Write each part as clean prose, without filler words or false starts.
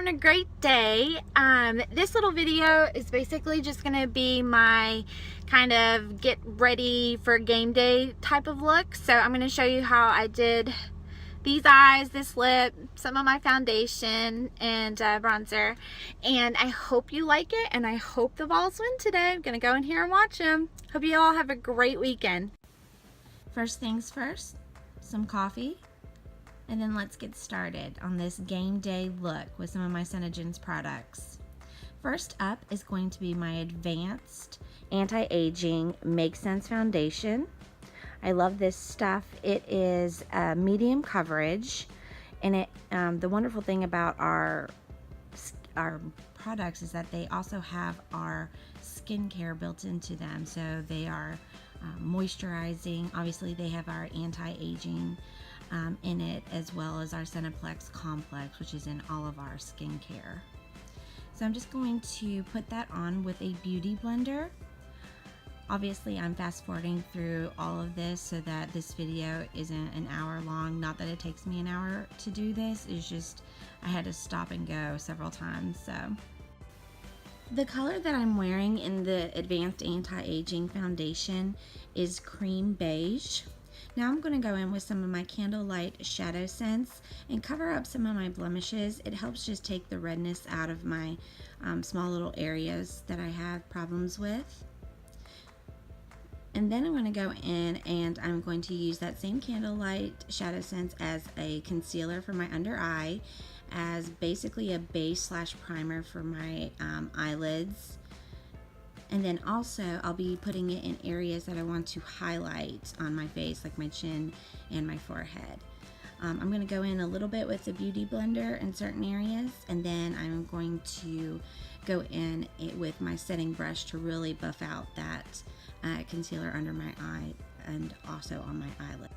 a great day. This little video is basically just gonna be my kind of get ready for game day type of look. So I'm gonna show you how I did these eyes, this lip, some of my foundation and bronzer, and I hope you like it and I hope the balls win today. I'm gonna go in here and watch them. Hope you all have a great weekend. First things first, some coffee. And then let's get started on this game day look with some of my SeneGence products. First up is going to be my Advanced Anti-Aging MakeSense Foundation. I love this stuff. It is medium coverage, and it the wonderful thing about our products is that they also have our skincare built into them. So they are moisturizing. Obviously they have our anti-aging in it, as well as our Cineplex Complex, which is in all of our skincare. So I'm just going to put that on with a beauty blender. Obviously I'm fast forwarding through all of this so that this video isn't an hour long. Not that it takes me an hour to do this, it's just I had to stop and go several times. So the color that I'm wearing in the Advanced Anti-Aging Foundation is Cream Beige. Now I'm going to go in with some of my Candlelight ShadowSense and cover up some of my blemishes. It helps just take the redness out of my small little areas that I have problems with. And then I'm going to go in and I'm going to use that same Candlelight ShadowSense as a concealer for my under eye, as basically a base / primer for my eyelids. And then also I'll be putting it in areas that I want to highlight on my face, like my chin and my forehead. I'm going to go in a little bit with the beauty blender in certain areas, and then I'm going to go in with my setting brush to really buff out that concealer under my eye and also on my eyelid.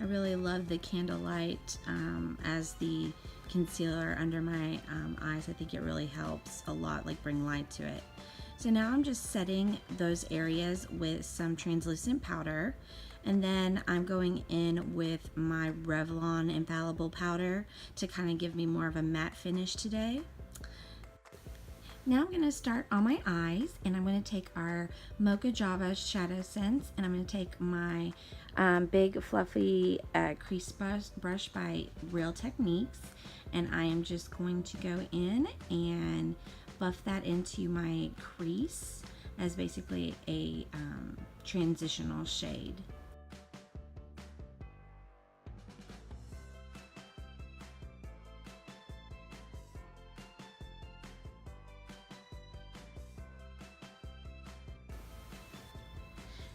I really love the Candlelight as the concealer under my eyes. I think it really helps a lot, like bring light to it. So now I'm just setting those areas with some translucent powder, and then I'm going in with my Revlon Infallible powder to kind of give me more of a matte finish today. Now I'm going to start on my eyes, and I'm going to take our Mocha Java ShadowSense, and I'm going to take my big fluffy crease brush by Real Techniques, and I am just going to go in and buff that into my crease as basically a transitional shade.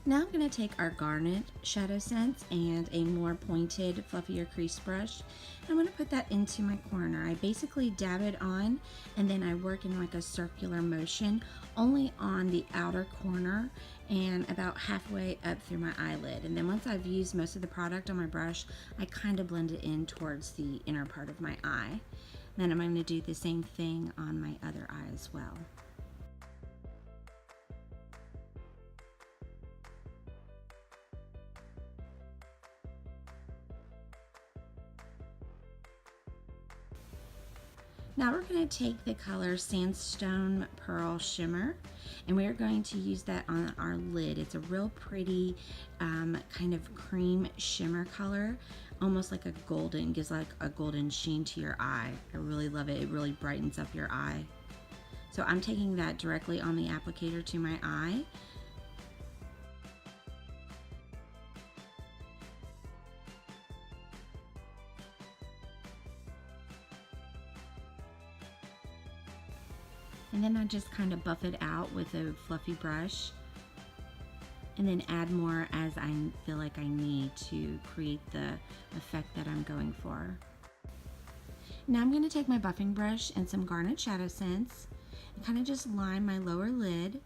Now I'm going to take our Garnet ShadowSense and a more pointed, fluffier crease brush. I'm going to put that into my corner. I basically dab it on, and then I work in like a circular motion only on the outer corner and about halfway up through my eyelid. And then once I've used most of the product on my brush, I kind of blend it in towards the inner part of my eye. Then I'm going to do the same thing on my other eye as well. Now we're going to take the color Sandstone Pearl Shimmer, and we're going to use that on our lid. It's a real pretty kind of cream shimmer color, almost like a golden, gives like a golden sheen to your eye. I really love it. It really brightens up your eye. So I'm taking that directly on the applicator to my eye. And then I just kind of buff it out with a fluffy brush, and then add more as I feel like I need to create the effect that I'm going for. Now I'm going to take my buffing brush and some Garnet ShadowSense and kind of just line my lower lid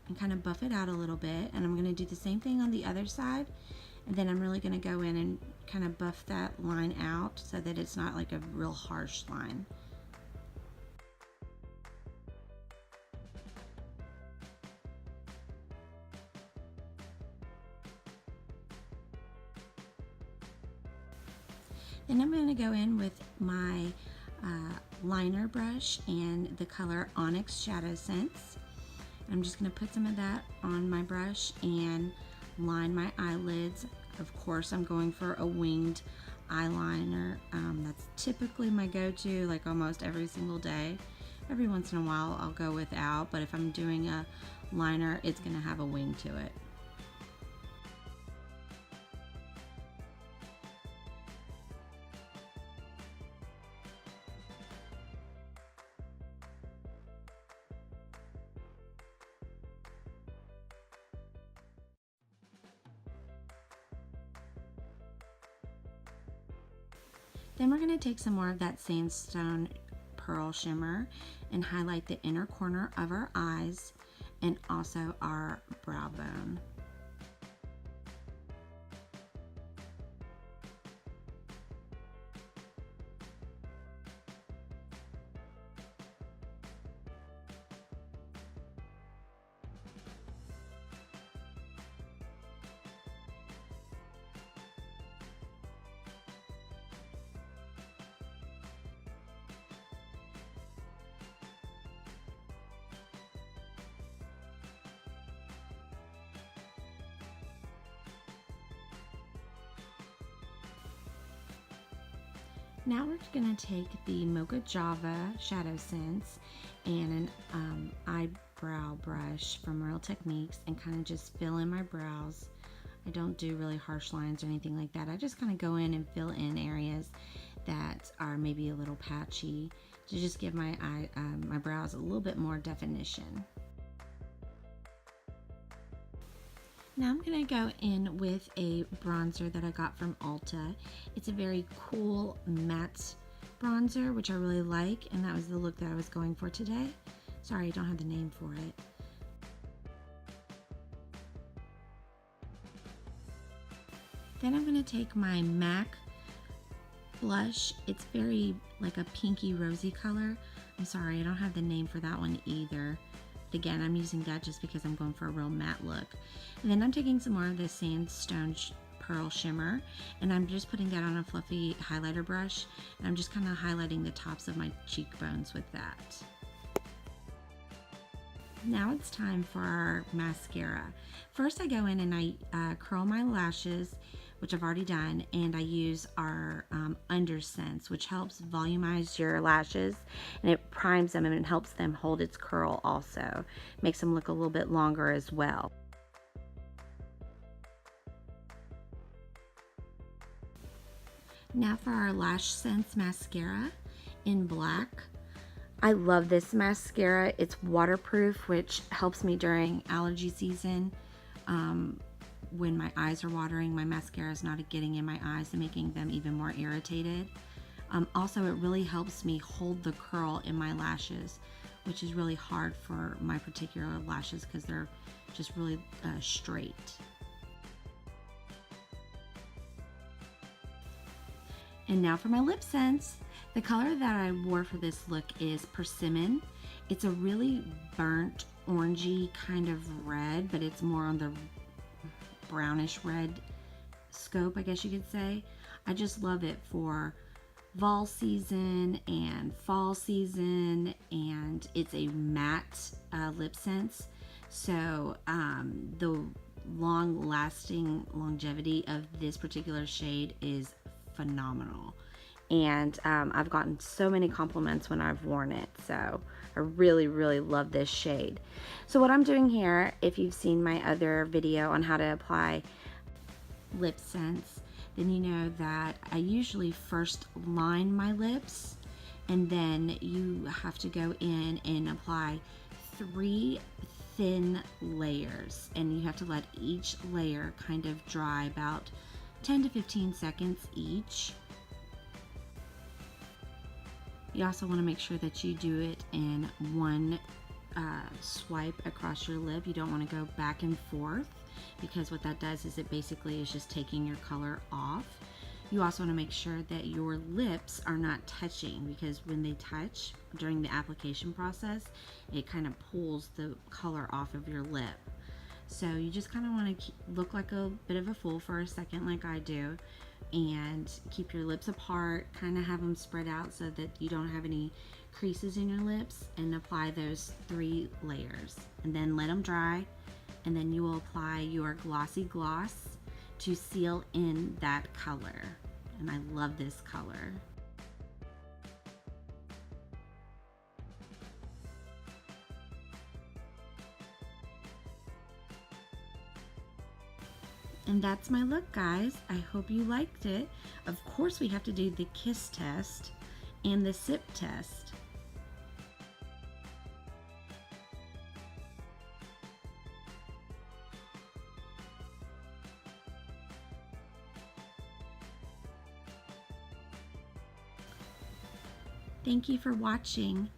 and kind of buff it out a little bit. And I'm going to do the same thing on the other side, and then I'm really going to go in and kind of buff that line out so that it's not like a real harsh line. Then I'm going to go in with my liner brush and the color Onyx ShadowSense. I'm just going to put some of that on my brush and line my eyelids. Of course, I'm going for a winged eyeliner. That's typically my go-to, like almost every single day. Every once in a while I'll go without, but if I'm doing a liner, it's going to have a wing to it. Then we're going to take some more of that Sandstone Pearl Shimmer and highlight the inner corner of our eyes and also our brow bone. Now we're going to take the Mocha Java ShadowSense and an eyebrow brush from Real Techniques and kind of just fill in my brows. I don't do really harsh lines or anything like that. I just kind of go in and fill in areas that are maybe a little patchy to just give my my brows a little bit more definition. Now I'm going to go in with a bronzer that I got from Ulta. It's a very cool matte bronzer, which I really like, and that was the look that I was going for today. Sorry, I don't have the name for it. Then I'm going to take my MAC blush. It's very like a pinky rosy color. I'm sorry, I don't have the name for that one either. Again, I'm using that just because I'm going for a real matte look. And then I'm taking some more of the Sandstone Pearl Shimmer, and I'm just putting that on a fluffy highlighter brush, and I'm just kind of highlighting the tops of my cheekbones with that. Now it's time for our mascara. First I go in and I curl my lashes, which I've already done, and I use our UnderSense, which helps volumize your lashes, and it primes them and it helps them hold its curl also. Makes them look a little bit longer as well. Now for our LashSense mascara in black. I love this mascara. It's waterproof, which helps me during allergy season. When my eyes are watering, my mascara is not getting in my eyes and making them even more irritated. Also, it really helps me hold the curl in my lashes, which is really hard for my particular lashes because they're just really straight. And now for my LipSense. The color that I wore for this look is Persimmon. It's a really burnt orangey kind of red, but it's more on the brownish red scope, I guess you could say. I just love it for fall season and fall season, and it's a matte LipSense, so the long-lasting longevity of this particular shade is phenomenal, and I've gotten so many compliments when I've worn it, so I really love this shade. So what I'm doing here, if you've seen my other video on how to apply LipSense, then you know that I usually first line my lips, and then you have to go in and apply 3 thin layers, and you have to let each layer kind of dry about 10 to 15 seconds each. You also want to make sure that you do it in one swipe across your lip. You don't want to go back and forth, because what that does is it basically is just taking your color off. You also want to make sure that your lips are not touching, because when they touch during the application process, it kind of pulls the color off of your lip. So you just kind of want to look like a bit of a fool for a second, like I do. and keep your lips apart, kind of have them spread out so that you don't have any creases in your lips, and apply those 3 layers, and then let them dry, and then you will apply your glossy gloss to seal in that color. And I love this color. And that's my look, guys. I hope you liked it. Of course, we have to do the kiss test and the sip test. Thank you for watching.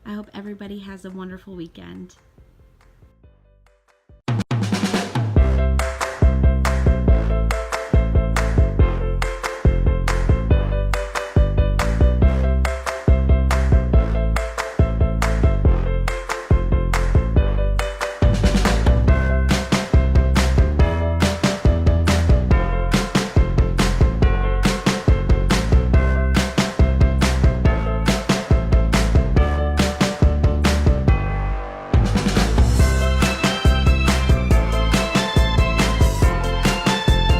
I hope everybody has a wonderful weekend.